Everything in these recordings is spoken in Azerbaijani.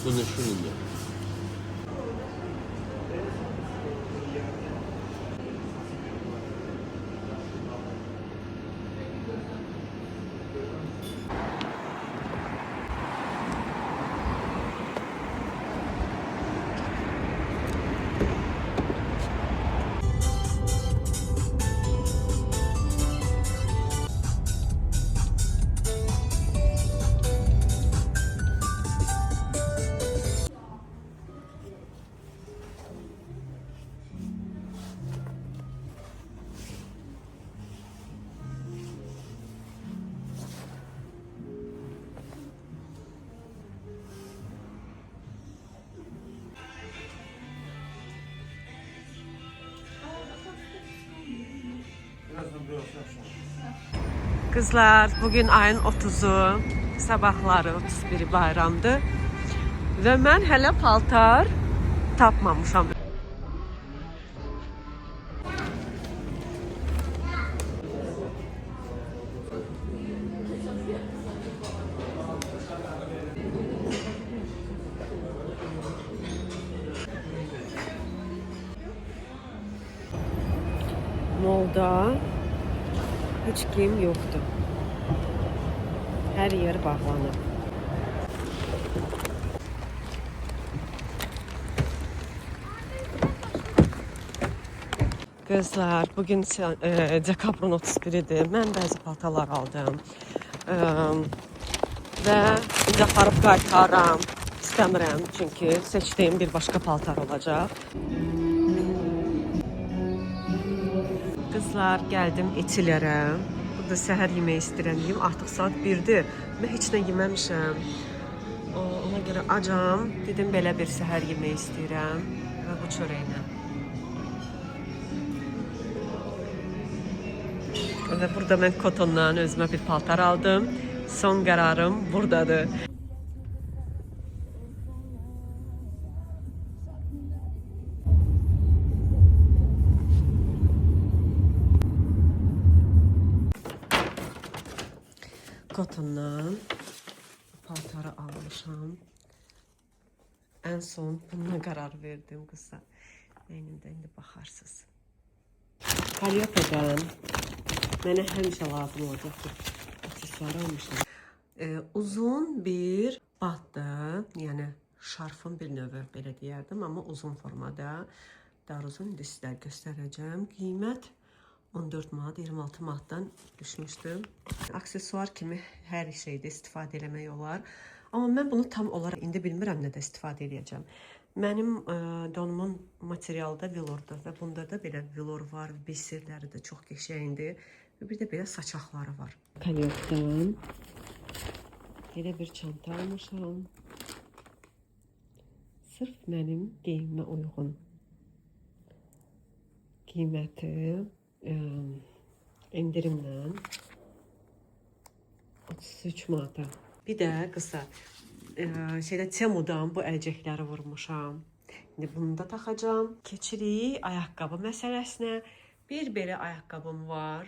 Sonra şununla. Kızlar, bugün ayın 30'u, sabahları 31 bayramdır və mən hələ paltar tapmamışam. Molda heç kim yoxdur. Hər yer bağlanıb. Kızlar, bugün dekabrın 31-idir. Mən bəzi paltarlar aldım. Və indi aparıb qaytaram. İstəmirəm, çünki seçdiyim bir başqa paltar olacaq. Kızlar, gəldim Etilərə. Burada səhər yemək istəyirəm yeyim. Artıq saat 1-dir. Mən heç nə yeməmişəm. Ona görə acam. Dedim, belə bir səhər yemək istəyirəm. Və bu çörəklə. Və burada mən kotondan özümə bir paltar aldım. Son qərarım buradadır. Kotondan paltarı almışam. En son buna karar verdim kızlar. Beynimdə indi baxarsınız. Kalyopedən mənə həmişə lazım olacaq bir aksesuar almışam. Uzun bir batdı, yəni şarfın bir növü belə deyərdim, amma uzun formada. Daha uzun indi sizlər göstərəcəm. Qiymət 14 manat, 26 manatdan düşmüşdü. Aksesuar kimi hər şeydə istifadə eləmək olar. Amma mən bunu tam olaraq indi bilmirəm nədə istifadə edəcəm. Mənim donumun materialı da velordur və bunda da belə velor var, bisirləri də çox qəşəngdir və bir də belə saçaqları var. Kalyokdan belə bir çanta almışam. Sırf mənim geyimimə uyğun. Qiyməti indirimlə 33 manata. Bir də qısa Temudan bu əlcəkləri vurmuşam. İndi bunu da taxacam. Keçirik ayaqqabı məsələsinə. Bir belə ayaqqabım var.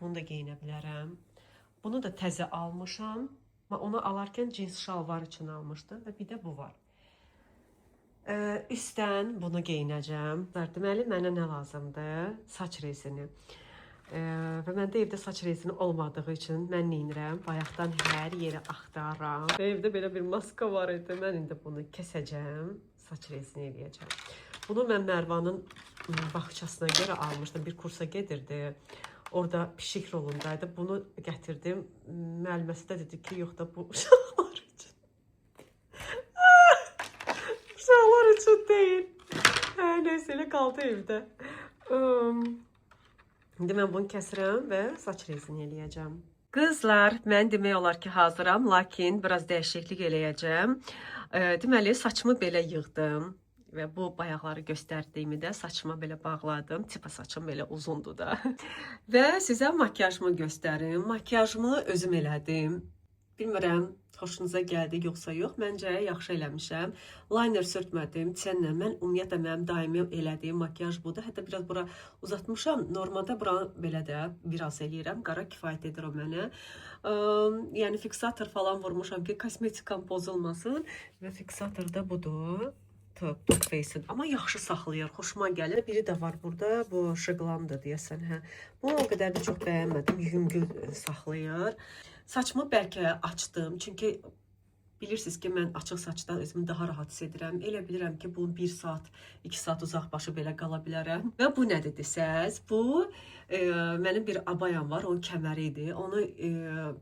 Bunu da geyinə bilərəm. Bunu da təzə almışam. Onu alarkən cins şalvar üçün almışdım və bir də bu var. Üstdən bunu geyinəcəm. Deməli, mənə nə lazımdır? Saç rezini. Və məndə evdə saç rezini olmadığı üçün mən neynirəm? Bayaqdan hər yeri axtarıram. Evdə belə bir maska var idi. Mən indi bunu kəsəcəm. Saç rezini eləyəcəm. Bunu mən Mərvanın bağçasına görə almışdım. Bir kursa gedirdi. Orada pişik rolundaydı. Bunu gətirdim. Müəlliməsi də dedi ki, yox da bu uşaqlar üçün. Uşaqlar üçün deyil. Neyse, elə qaldı evdə. İndi mən bunu kəsirəm və saç rezini eləyəcəm. Qızlar, mən demək olar ki, hazıram, lakin biraz dəyişiklik eləyəcəm. Deməli, saçımı belə yığdım və bu bayaqları göstərdiyimi də saçıma belə bağladım. Tipa saçım belə uzundur da. Və sizə makyajımı göstərim. Makyajımı özüm elədim. Bilmirəm, xoşunuza gəldi yoxsa yox. Məncə yaxşı eləmişəm. Liner sürtmədim, çənlə. Mən ümumiyyətlə mənim daimi elədiyim makiyaj budur. Hətta biraz bura uzatmışam. Normalda bura belə də biraz eləyirəm. Qara kifayət edir o mənə. Yəni fiksator falan vurmuşam ki, kosmetikam pozulmasın və fiksator da budur. Top Face'in. Amma yaxşı saxlayır, xoşuma gəlir. Biri də var burada, bu şıqlandır deyəsən, hə. Bunu o qədər də çox bəyənmədim, yüngül saxlayır. Saçımı bəlkə açdım, çünki bilirsiniz ki, mən açıq saçda özümü daha rahat hiss edirəm. Elə bilirəm ki, bu 1 saat, 2 saat uzaq başı belə qala bilərəm. Və bu nədir desəz? Bu mənim bir abayam var, onun kəməri idi. Onu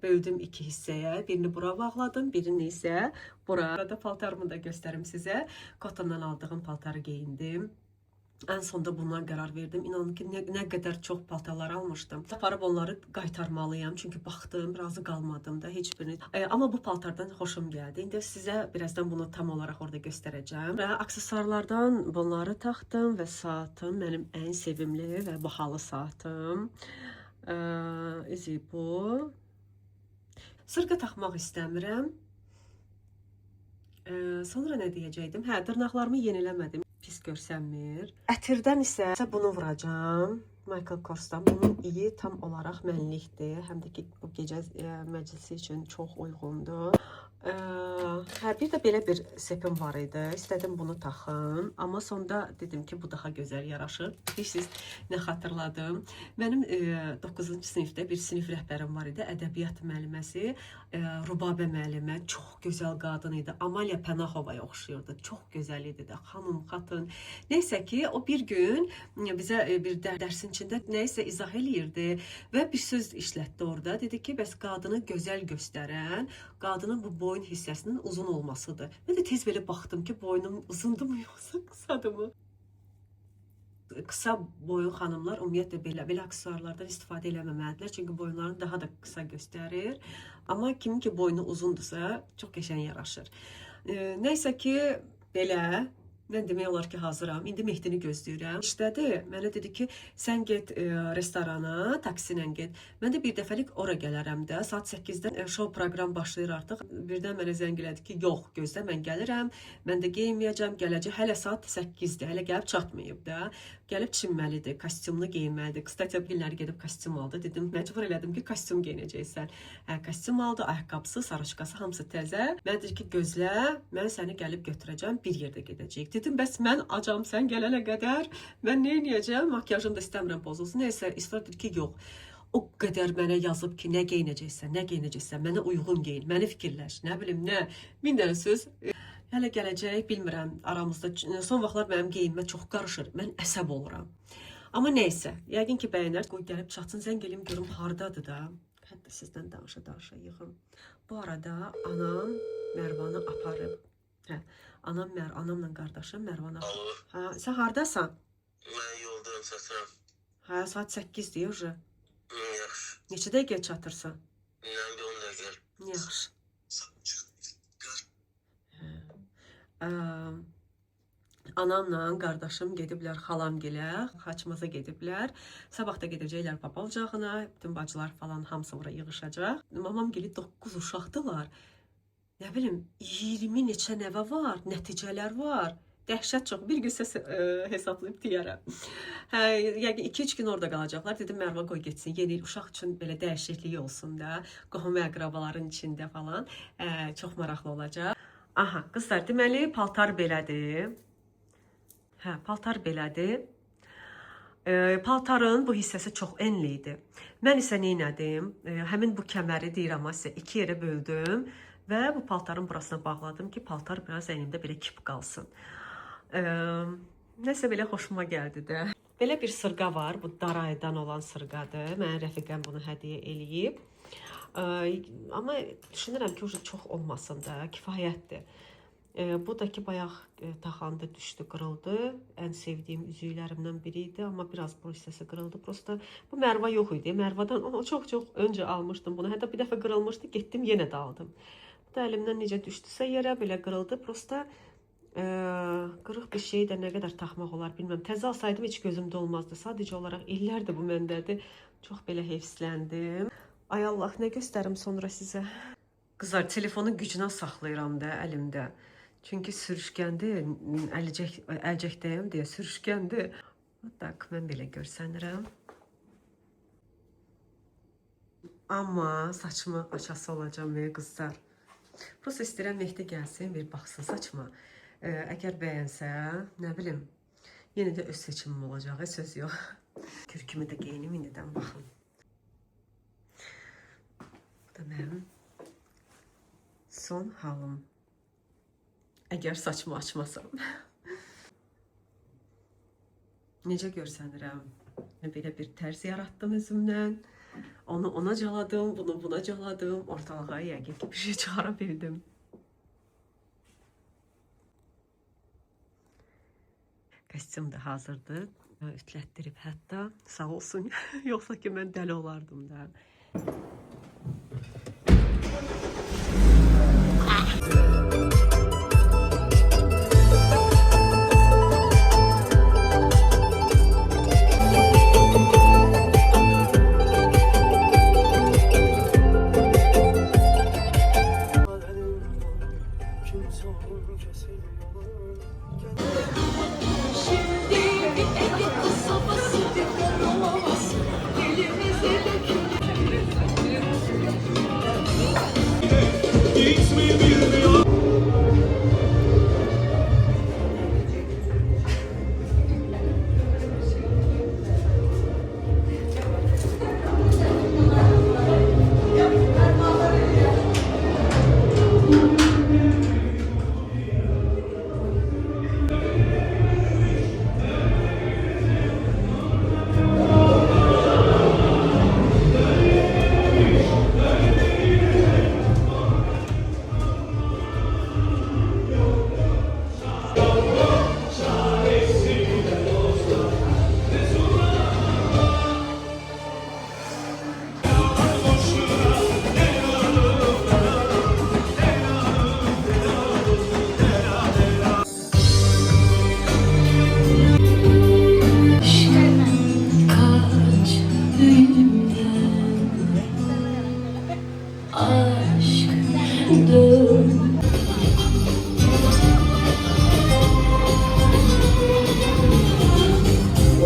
böldüm 2 hissəyə. Birini bura bağladım, birini isə bura. Burada paltarımı da göstərim sizə. Kotondan aldığım paltarı geyindim. Ən sonda bundan qərar verdim. İnanın ki, nə qədər çox paltarlar almışdım. Aparıb onları qaytarmalıyam. Çünki baxdım, razı qalmadım da heç birini. Amma bu paltardan xoşum gəldi. İndi sizə birazdan bunu tam olaraq orada göstərəcəm. Və aksesuarlardan bunları taxdım və saatım mənim ən sevimli və bahalı saatım. İzi bu. Sırğa taxmaq istəmirəm. Sonra nə deyəcəkdim? Hə, dırnaqlarımı yeniləmədim. Pis görsənmir. Ətirdən isə bunu vuracağam. Michael Kors'dan. Bunun iyi tam olaraq mənlikdir. Həm də ki, bu gecə məclisi üçün çox uyğundur. Hə, bir də belə bir sepim var idi. İstədim bunu taxım. Amma sonda dedim ki, bu daha gözəl yaraşır. Bilirsiniz, nə xatırladım? Mənim 9-cu sinifdə bir sinif rəhbərim var idi. Ədəbiyyat müəlliməsi. Rubabə müəllimə. Çox gözəl qadın idi. Amalia Pənahovaya oxşuyurdu. Çox gözəl idi də. Xanım, xatın. Neysə ki, o bir gün bizə bir dərsin içində nəyisə izah eləyirdi və bir söz işlətdi orada. Dedi ki, bəs qadını gözəl göstərən, qadının bu boyun hissəsinin uzun olmasıdır. Mən də tez belə baxdım ki, boynum uzundur mu yoxsa qısadır mı? Qısa boyun xanımlar ümumiyyətlə belə aksesuarlardan istifadə eləməməlidirlər. Çünki boyunlarını daha da qısa göstərir. Amma kimin ki boynu uzundursa, çox qəşəng yaraşır. Nəysə ki, belə. Mən demək olar ki, hazıram. İndi Mehdini gözləyirəm. İşlədi. Mənə dedi ki, sən get restorana, taksi ilə get. Mən də bir dəfəlik ora gələrəm də. Saat 8-dən show proqram başlayır artıq. Birdən mənə zəng elədi ki, yox, gözlə, mən gəlirəm. Mən də geyinməyəcəm, gələcək. Hələ saat 8-dir. Hələ gəlib çatmayıb da. Gəlib çinməlidir, kostyumunu geyinməlidir. Qıstatə günləri gedib kostyum aldı. Dedim, məcbur elədim ki, kostyum geyinəcəksən. Kostyum aldı, ayaqqabısı, sarışqası, hamısı təzə. Mən dedi ki, gözlə, mən səni gəlib götürəcəm, bir yerdə gedəcəyik. Dedim, bəs mən acam, sən gələnə qədər mən nə edəcəm? Makyajım da istəmirəm pozulsun. Neysə, İsrar dedi ki, yox. O qədər mənə yazıb ki, nə geyinəcəksən, mənə uyğun geyin, məni fikirləş, nə bilim, nə, min dənə söz. Hələ gələcək, bilmirəm, aramızda. Son vaxtlar mənim geyinmə çox qarışır, mən əsəb oluram. Amma neysə, yəqin ki, bəyənər, qoy gəlib çatsın, zəng eləyim, görüm, hardadır da. Hətta sizdən danışa yığım. Bu arada anam Mərvanı aparıb. Hə, anamla qardaşım Mərvanı aparıb. Hə, sən hardasan? Mən yoldayım, çatıram. Hə, saat 8 deyir, uca. Yaxşı. Neçə dəqiqə çatırsan? Mən bir 10 dəqiqə. Yaxşı. Anamla qardaşım gediblər xalamgilə, Xaçmaza gediblər. Sabah da gedəcəklər papa ocağına, bütün bacılar falan hamısı bura yığışacaq. Mamam gəlib 9 uşaqdılar. Nə bilim, 20 neçə nəvə var, nəticələr var. Dəhşət çox. Bir gün səs hesablayıb deyərəm. Hə, yəni 2-3 gün orada qalacaqlar. Dedim, Mərva qoy getsin. Yeni uşaq üçün belə dəyişiklik olsun da. Qohum və əqrabaların içində falan. Çox maraqlı olacaq. Aha, qızlar, deməli, paltar belədir. Hə, paltar belədir. Paltarın bu hissəsi çox enli idi. Mən isə neynədim? Həmin bu kəməri deyirəm, sizə 2 yerə böldüm və bu paltarın burasına bağladım ki, paltar biraz əynimdə belə kip qalsın. Nəsə belə xoşuma gəldi də. Belə bir sırğa var, bu Daraydan olan sırğadır. Mənə rəfiqəm bunu hədiyyə eləyib. Amma düşünürəm ki, çox olmasın da, kifayətdir. Bu da ki, bayaq taxanda düşdü, qırıldı. Ən sevdiyim üzüklərimdən biri idi, amma biraz bu hissəsi qırıldı. Prosta bu Mərva yox idi. Mərvadan çox öncə almışdım bunu. Hətta bir dəfə qırılmışdı, getdim, yenə də aldım. Bu da əlimdən necə düşdüsə yerə belə qırıldı. Prosta qırıq bir şeyi də nə qədər taxmaq olar bilməm. Təzə alsaydım heç gözümdə olmazdı. Sadəcə olaraq illərdir bu məndədir. Çox belə heyfsləndim. Ay Allah, nə göstərim sonra sizə? Qızlar, telefonu gücünə saxlayıram da əlimdə. Çünki sürüşkəndir, əlcəkdəyim deyə sürüşkəndir. Tak, mən belə görsənirəm. Amma saçımı açası olacağım qızlar. Prosta istəyirəm Mehdi gəlsin, bir baxsın saçıma. Əgər bəyənsə, nə bilim, yenə də öz seçimim olacaq, söz yox. Kürkümü də geyinim indidən, baxın. Bu da mənim son halım. Əgər saçımı açmasam. Necə görsənirəm? Belə bir tərz yaratdım özümdən. Onu ona caladım, bunu buna caladım. Ortalığa yəqin ki bir şey çıxara bildim. Kostyum da hazırdır. Ütülətdirib hətta. Sağ olsun. Yoxsa ki mən dəli olardım da.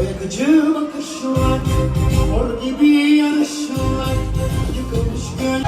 Yakıcı bakışlar, mor gibi yarışlar, yıkılmış gönül.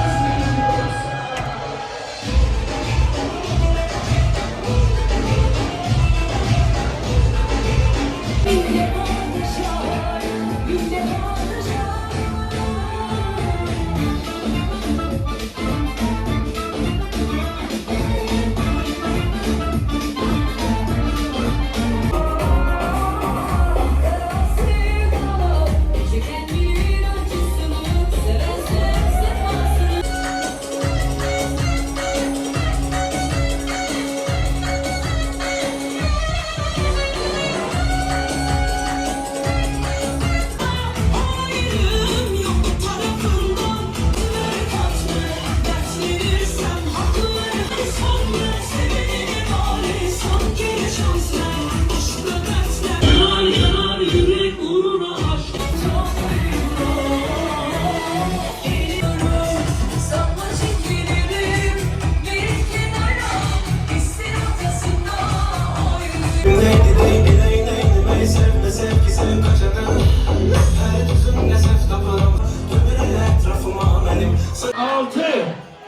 Altı,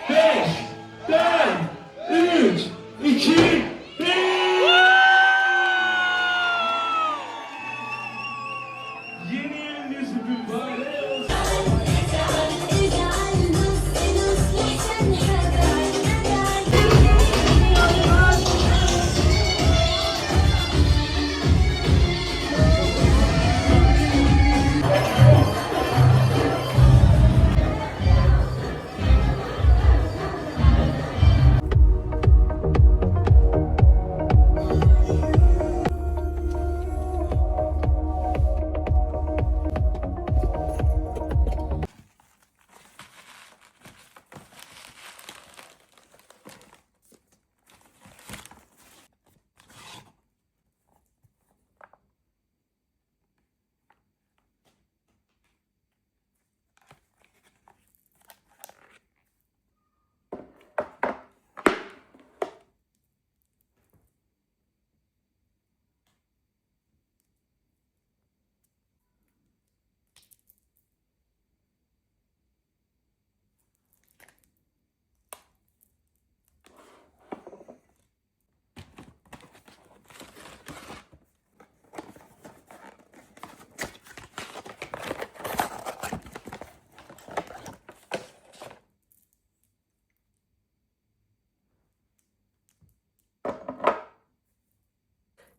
beş, dört, üç, iki, bir. Yeni yılınız mübarek olsun.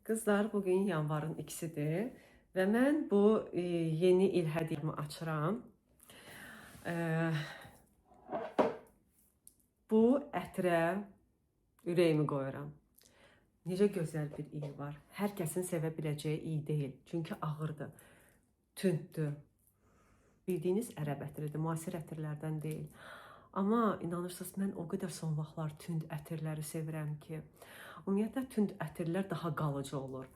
Qızlar, bugün yanvarın 2-sidir və mən bu yeni il hədiyyəmi açıram. Bu ətrə ürəyimi qoyuram. Necə gözəl bir iyi var. Hər kəsin sevə biləcəyi iyi deyil. Çünki ağırdır, tündür. Bildiyiniz ərəb ətridir, müasir ətirlərdən deyil. Amma inanırsınız, mən o qədər son vaxtlar tünd ətirləri sevirəm ki, ümumiyyətlə tünd ətirlər daha qalıcı olur.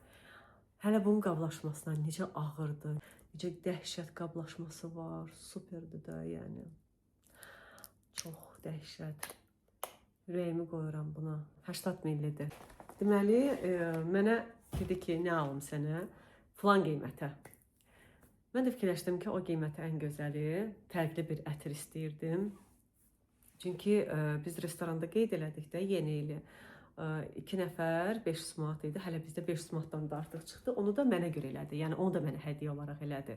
Hələ bunun qablaşmasına necə ağırdır, necə dəhşət qablaşması var, superdir da, yəni. Çox dəhşət. Ürəyimi qoyuram buna. 80 millidir. Deməli, mənə dedi ki, nə alım sənə? Falan qiymətə. Mən də fikirləşdim ki, o qiymətə ən gözəli, fərqli bir ətir istəyirdim. Çünki biz restoranda qeyd elədik də yeni ili. 2 nəfər 500 manat idi. Hələ bizdə 500 manatdan da artıq çıxdı. Onu da mənə görə elədi. Yəni onu da mənə hədiyyə olaraq elədi.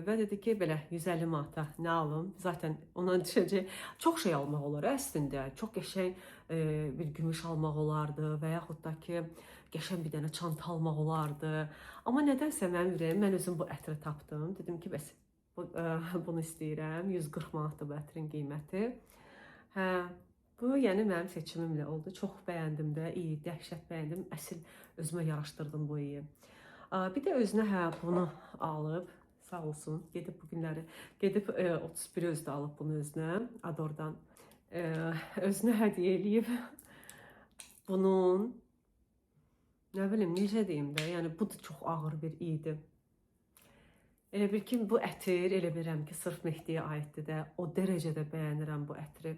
Və dedi ki, belə 150 manata nə alım? Zaten ondan düşəcək çox şey almaq olar əslində. Çox qəşəng bir gümüş almaq olardı və yaxud da ki, qəşəng bir dənə çanta almaq olardı. Amma nədənsə mənim ürəyim, mən özüm bu ətri tapdım. Dedim ki, bəs bunu istəyirəm. 140 manatdır bu ətrin qiyməti. Bu, yəni mənim seçimimlə oldu. Çox bəyəndim də, iyi, dəhşət bəyəndim. Əsl özümə yaraşdırdım bu iyi. Bir də özünə bunu alıb, sağ olsun, gedib bu günləri, gedib 31 özdə alıb bunu özünə, Adordan. Özünə hədiyyə eləyib. Bunun, nə bilim, necə deyim də, yəni bu da çox ağır bir iyiydi. Elə bir ki, bu ətir, elə bilirəm ki, sırf Mehdiyə aiddir də, o dərəcədə bəyənirəm bu ətri.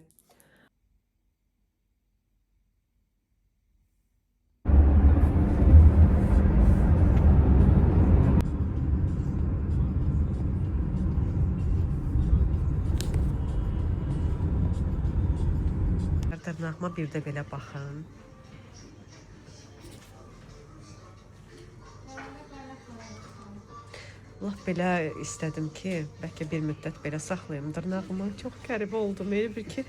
Dırnağıma bir də belə baxın. Allah belə istədim ki, bəlkə bir müddət belə saxlayım dırnağımı. Çox qəribə oldum. Elə bir ki,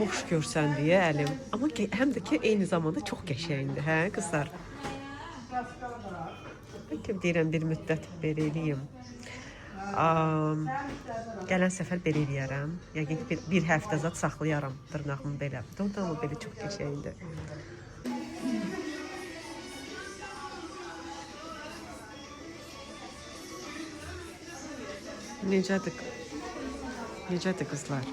boş görsən deyə əlim. Amma həm də ki, eyni zamanda çox qəşəngdir, hə qızlar? Bəlkə deyirəm bir müddət belə eləyim. Gələn səfər belə eləyərəm. Yəqin ki, bir həftə zat saxlayaram dırnağımı belə. Ondan o belə çox qəşəngdir. Necədir qızlar?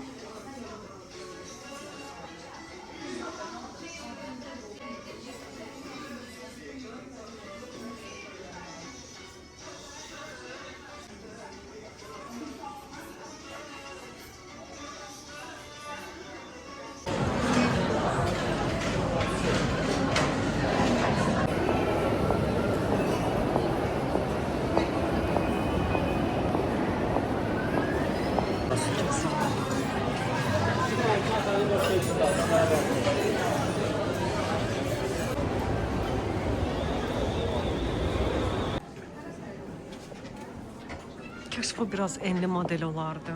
Kaş bu biraz enli model olardı.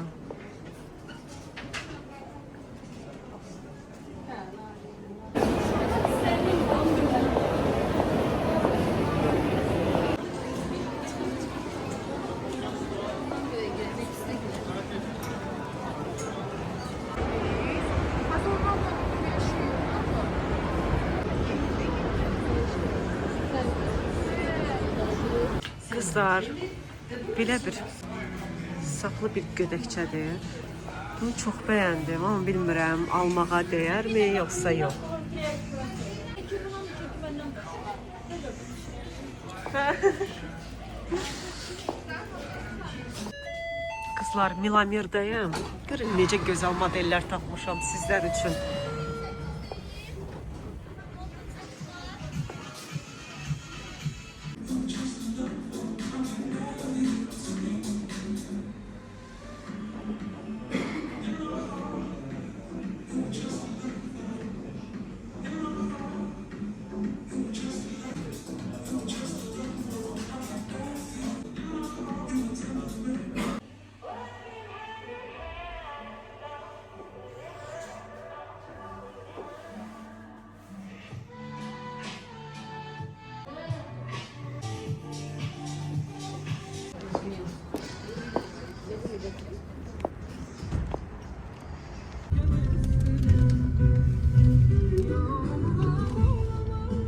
Kızlar, belə bir saplı bir gödəkçədir. Bunu çox bəyəndim, amma bilmirəm almağa dəyərmi, yoxsa yox. Kızlar, Milamirdəyim. Görün necə gözəl modellər tapmışam sizlər üçün.